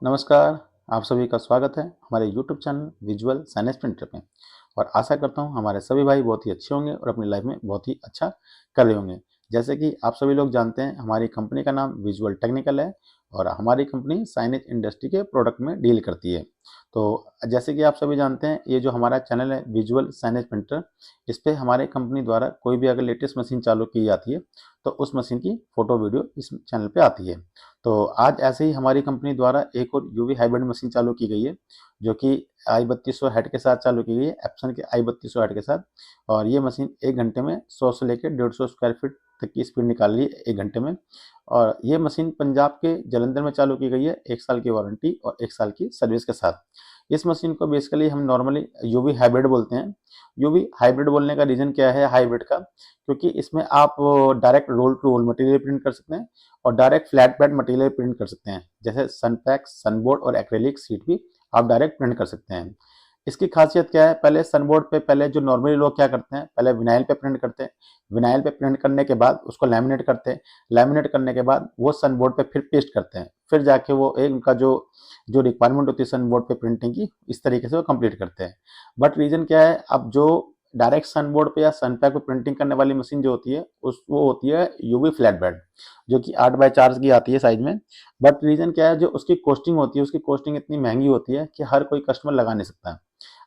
नमस्कार, आप सभी का स्वागत है हमारे YouTube channel visual science printer में। और आशा करता हूँ हमारे सभी भाई बहुत ही अच्छे होंगे और अपनी लाइफ में बहुत ही अच्छा कर रहे होंगे। जैसे कि आप सभी लोग जानते हैं, हमारी कंपनी का नाम विजुअल टेक्निकल है और हमारी कंपनी साइनेज इंडस्ट्री के प्रोडक्ट में डील करती है। तो जैसे कि आप सभी जानते हैं, ये जो हमारा चैनल है विजुअल साइनेज प्रिंटर, इस पे हमारे कंपनी द्वारा कोई भी अगर लेटेस्ट मशीन चालू की जाती है तो उस मशीन की फोटो वीडियो इस चैनल पे आती है। तो आज ऐसे ही हमारी कंपनी द्वारा एक और यूवी हाइब्रिड मशीन चालू की गई है, जो कि i3200 हेड के साथ चालू की गई है, एप्सन के i3200 हेड के साथ। और ये मशीन 1 घंटे में 100 से लेकर 150 स्क्वायर फीट तक की स्पीड निकाल रही है 1 घंटे में। और ये मशीन पंजाब के जलंधर में चालू की गई है, 1 साल की वारंटी और 1 साल की सर्विस के साथ। इस मशीन को बेसिकली हम नॉर्मली यूवी हाइब्रिड बोलते हैं। यूवी हाइब्रिड बोलने का रीजन क्या है हाइब्रिड का? क्योंकि इसमें आप direct roll to roll material print कर सकते हैं और direct flat bed material print कर सकते हैं, जैसे सनपैक, सनबोर्ड और एक्रेलिक सीट भी आप डायरेक्ट प्रिंट कर सकते हैं। इसकी खासियत क्या है? पहले सनबोर्ड पे पहले जो नॉर्मली लोग क्या करते हैं, पहले विनाइल पे प्रिंट करते हैं। विनाइल पे प्रिंट करने के बाद उसको लैमिनेट करते हैं। लैमिनेट करने के बाद वो सनबोर्ड पे फिर पेस्ट करते हैं, फिर जाके वो एक उनका जो जो रिक्वायरमेंट होती है सनबोर्ड पे प्रिंटिंग की, इस तरीके से वो कंप्लीट करते हैं। बट रीजन क्या है, अब जो डायरेक्ट सनबोर्ड पे या सनपैक पे प्रिंटिंग करने वाली मशीन जो होती है उस वो होती है यूवी फ्लैट बेड, जो कि 8x4 की आती है साइज में। बट रीजन क्या है, जो उसकी कॉस्टिंग होती है, उसकी कॉस्टिंग इतनी महंगी होती है कि हर कोई कस्टमर लगा नहीं सकता है।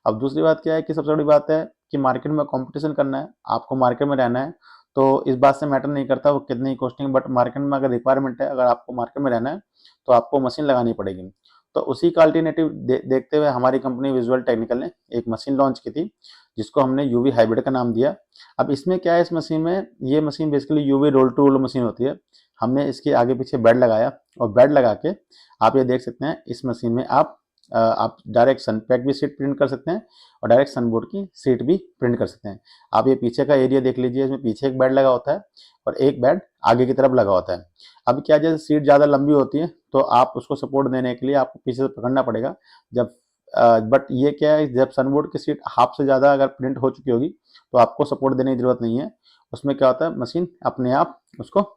अब दूसरी बात क्या है कि सबसे बड़ी बात है कि मार्केट में कंपटीशन करना है, आपको मार्केट में रहना है। तो इस बात से मैटर नहीं करता वो कितनी कॉस्टिंग, बट मार्केट में अगर रिक्वायरमेंट है, अगर आपको मार्केट में रहना है तो आपको मशीन लगानी पड़ेगी। तो उसी का अल्टरनेटिव देखते हुए हमारी कंपनी विजुअल टेक्निकल ने एक मशीन लॉन्च की थी, जिसको हमने यूवी हाइब्रिड का नाम दिया। अब इसमें क्या है, इस मशीन में, ये machine basically UV roll to roll machine होती है। हमने इसके आगे पीछे बेड लगाया और बेड लगा के आप ये देख सकते हैं, इस मशीन में आप डायरेक्ट सनपैक भी सीट प्रिंट कर सकते हैं और डायरेक्ट सनबोर्ड की सीट भी प्रिंट कर सकते हैं। आप ये पीछे का एरिया देख लीजिए, इसमें पीछे एक बेड लगा होता है और एक बेड आगे की तरफ लगा होता है। अब क्या, जैसे सीट ज़्यादा लंबी होती है तो आप उसको सपोर्ट देने के लिए आपको पीछे से पकड़ना पड़ेगा। जब बट ये क्या है, जब सनबोर्ड की सीट हाफ से ज़्यादा अगर प्रिंट हो चुकी होगी तो आपको सपोर्ट देने की जरूरत नहीं है। उसमें क्या होता है, मशीन अपने आप उसको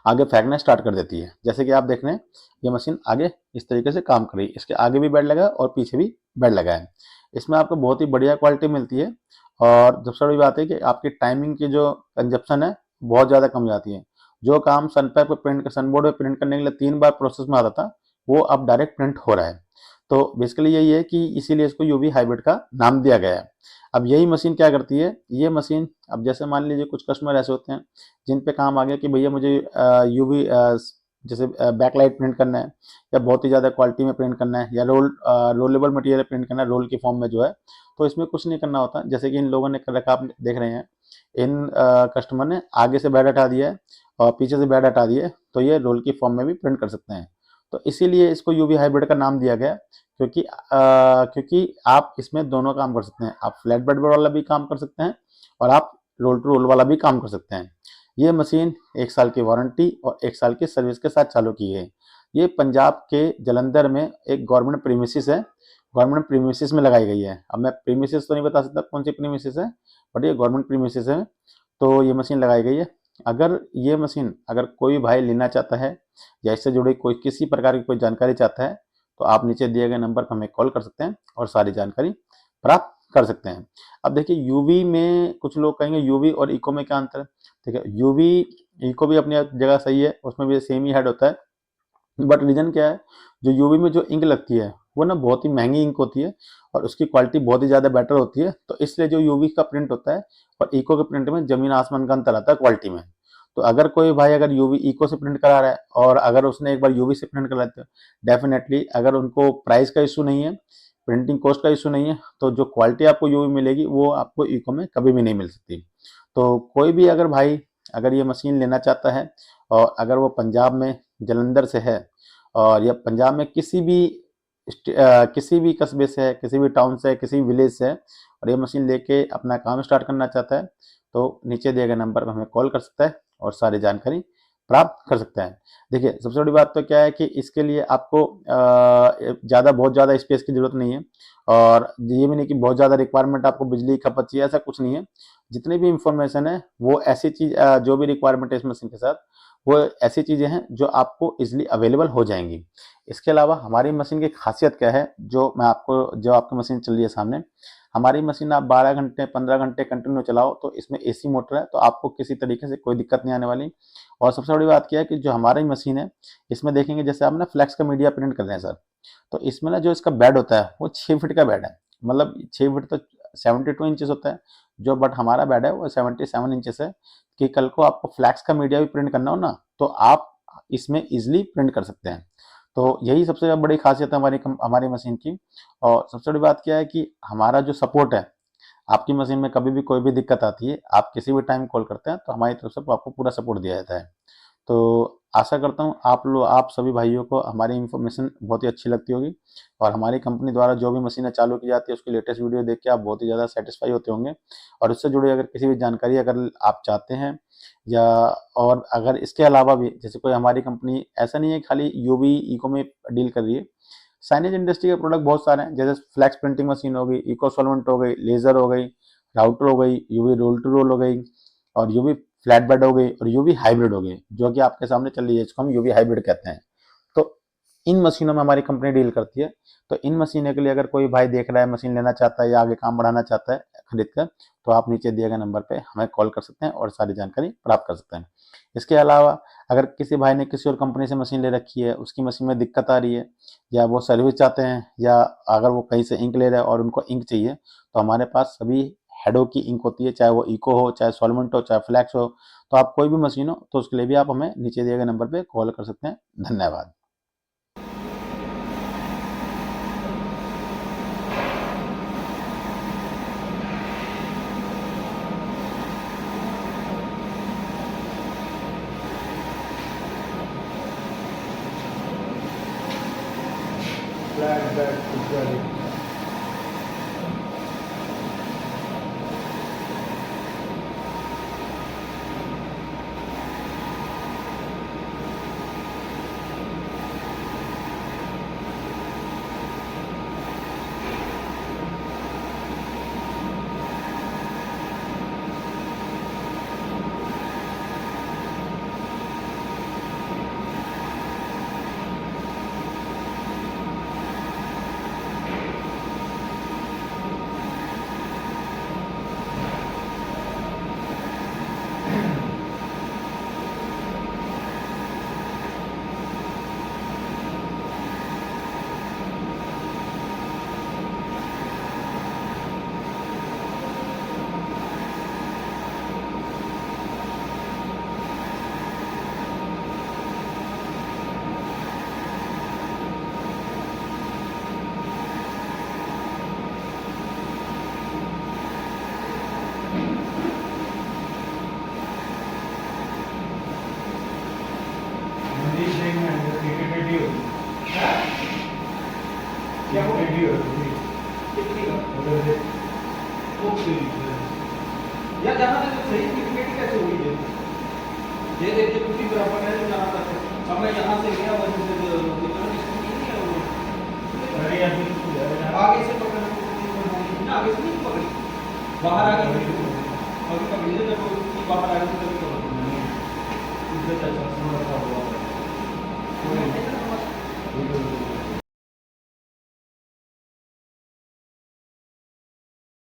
आगे फेंकना स्टार्ट कर देती है। जैसे कि आप देख रहे हैं, ये मशीन आगे इस तरीके से काम कर रही है। इसके आगे भी बेड लगा है और पीछे भी बेड लगा है। इसमें आपको बहुत ही बढ़िया क्वालिटी मिलती है। और सबसे बड़ी बात है कि आपकी टाइमिंग की जो कंजप्शन है बहुत ज़्यादा कम जाती है। जो काम सनपैप पे प्रिंट सनबोर्ड पे प्रिंट करने के लिए 3 बार प्रोसेस में आता था, वो अब डायरेक्ट प्रिंट हो रहा है। तो बेसिकली यही है कि इसीलिए इसको यूवी हाइब्रिड का नाम दिया गया है। अब यही मशीन क्या करती है, ये मशीन, अब जैसे मान लीजिए कुछ कस्टमर ऐसे होते हैं जिन पे काम आ गया कि भैया मुझे यूवी जैसे बैकलाइट प्रिंट करना है, या बहुत ही ज़्यादा क्वालिटी में प्रिंट करना है, या रोलेबल मटेरियल प्रिंट करना है रोल की फॉर्म में जो है, तो इसमें कुछ नहीं करना होता। जैसे कि इन लोगों ने कर रखा, आप देख रहे हैं, इन कस्टमर ने आगे से बेड हटा दिया है और पीछे से बेड हटा दिए, तो ये रोल की फॉर्म में भी प्रिंट कर सकते हैं। तो इसीलिए इसको यूवी हाइब्रिड का नाम दिया गया, क्योंकि आप इसमें दोनों काम कर सकते हैं। आप फ्लैट बेड वाला भी काम कर सकते हैं और आप रोल टू रोल वाला भी काम कर सकते हैं। ये मशीन 1 साल की वारंटी और 1 साल की सर्विस के साथ चालू की है। ये पंजाब के जलंधर में एक गवर्नमेंट प्रीमिसेस है, गवर्नमेंट प्रीमिसेस में लगाई गई है। अब मैं प्रीमिसेस तो नहीं बता सकता कौन सी प्रीमिसेस है, बट ये गवर्नमेंट प्रीमिसेस है। तो ये मशीन लगाई गई है। अगर ये मशीन, अगर कोई भाई लेना चाहता है या इससे जुड़ी कोई किसी प्रकार की कोई जानकारी चाहता है, तो आप नीचे दिए गए नंबर पर हमें कॉल कर सकते हैं और सारी जानकारी प्राप्त कर सकते हैं। अब देखिए, यूवी में कुछ लोग कहेंगे यूवी और इको में क्या अंतर है। ठीक है, यूवी इको भी अपनी जगह सही है, उसमें भी सेम ही हेड होता है। बट रीजन क्या है, जो यूवी में जो इंक लगती है वो ना बहुत ही महंगी इंक होती है और उसकी क्वालिटी बहुत ही ज़्यादा बेटर होती है। तो इसलिए जो यूवी का प्रिंट होता है और इको के प्रिंट में जमीन आसमान का अंतर आता है क्वालिटी में। तो अगर कोई भाई अगर यूवी इको से प्रिंट करा रहा है और अगर उसने एक बार यूवी से प्रिंट करा है, डेफिनेटली अगर उनको प्राइस का इशू नहीं है, प्रिंटिंग कॉस्ट का इशू नहीं है, तो जो क्वालिटी आपको यूवी मिलेगी वो आपको इको में कभी भी नहीं मिल सकती। तो कोई भी अगर भाई अगर ये मशीन लेना चाहता है और अगर वो पंजाब में जलंधर से है और या पंजाब में किसी भी कस्बे से है, किसी भी टाउन से है, किसी भी विलेज से है और ये मशीन लेके अपना काम स्टार्ट करना चाहता है, तो नीचे दिए गए नंबर पर हमें कॉल कर सकता है और सारी जानकारी प्राप्त कर सकता है। देखिए, सबसे बड़ी बात तो क्या है कि इसके लिए आपको बहुत ज़्यादा स्पेस की ज़रूरत नहीं है और ये भी नहीं कि बहुत ज़्यादा रिक्वायरमेंट आपको बिजली की खपत चाहिए, ऐसा कुछ नहीं है। जितनी भी इंफॉर्मेशन है वो ऐसी चीज़ जो भी रिक्वायरमेंट है इस मशीन के साथ, वो ऐसी चीज़ें हैं जो आपको ईजिली अवेलेबल हो जाएंगी। इसके अलावा हमारी मशीन की खासियत क्या है, जो आपकी मशीन चल रही है सामने, हमारी मशीन आप 12 घंटे 15 घंटे कंटिन्यू चलाओ तो इसमें एसी मोटर है, तो आपको किसी तरीके से कोई दिक्कत नहीं आने वाली। और सबसे बड़ी बात क्या है कि जो हमारी मशीन है इसमें देखेंगे, जैसे आप ना फ्लेक्स का मीडिया प्रिंट कर रहे हैं सर, तो इसमें ना जो इसका बेड होता है वो 6 फीट का बेड है। मतलब 6 फीट तो 72 इंचेस होता है जो, बट हमारा बेड है वो 77 इंचेस है, कि कल को आपको फ्लैक्स का मीडिया भी प्रिंट करना हो ना तो आप इसमें इजिली प्रिंट कर सकते हैं। तो यही सबसे बड़ी खासियत है हमारी मशीन की। और सबसे बड़ी बात क्या है कि हमारा जो सपोर्ट है, आपकी मशीन में कभी भी कोई भी दिक्कत आती है, आप किसी भी टाइम कॉल करते हैं तो हमारी तरफ से आपको पूरा सपोर्ट दिया जाता है। तो आशा करता हूँ आप सभी भाइयों को हमारी इन्फॉर्मेशन बहुत ही अच्छी लगती होगी, और हमारी कंपनी द्वारा जो भी मशीनें चालू की जाती है उसकी लेटेस्ट वीडियो देख के आप बहुत ही ज़्यादा सेटिस्फाई होते होंगे। और उससे जुड़ी अगर किसी भी जानकारी अगर आप चाहते हैं, या और अगर इसके अलावा भी, जैसे कोई हमारी कंपनी ऐसा नहीं है खाली यूवी इको में डील कर रही है, साइनेज इंडस्ट्री के प्रोडक्ट बहुत सारे हैं, जैसे फ्लैक्स प्रिंटिंग मशीन हो गई, इको सॉल्वेंट हो गई, लेजर हो गई, राउटर हो गई, यूवी रोल टू रोल हो गई, और यूवी फ्लैट बेड हो गई, और यूवी हाइब्रिड हो गई, जो कि आपके सामने चल रही है, इसको हम यूवी हाइब्रिड कहते हैं। तो इन मशीनों में हमारी कंपनी डील करती है। तो इन मशीनों के लिए अगर कोई भाई देख रहा है, मशीन लेना चाहता है या आगे काम बढ़ाना चाहता है खरीद कर, तो आप नीचे दिए गए नंबर पे हमें कॉल कर सकते हैं और सारी जानकारी प्राप्त कर सकते हैं। इसके अलावा अगर किसी भाई ने किसी और कंपनी से मशीन ले रखी है, उसकी मशीन में दिक्कत आ रही है, या वो सर्विस चाहते हैं, या अगर वो कहीं से इंक ले रहे हैं और उनको इंक चाहिए, तो हमारे पास सभी हेडो की इंक होती है, चाहे वो इको हो, चाहे सॉल्वेंट हो, चाहे फ्लैक्स हो। तो आप कोई भी मशीन हो तो उसके लिए भी आप हमें नीचे दिए गए नंबर पे कॉल कर सकते हैं। धन्यवाद। Flat back equally. क्या हो कितनी का ओके यार जहाँ तक सही क्रिकेट कैसे हुई है ये देखिए कुछ बराबर है जहाँ तक अब मैं यहाँ से गया वजह से आगे से पकड़ ना आगे से नहीं पकड़ी बाहर आ गई अभी पकड़ी है जब बाहर आ गई तभी पकड़ी इससे अच्छा समझ हुआ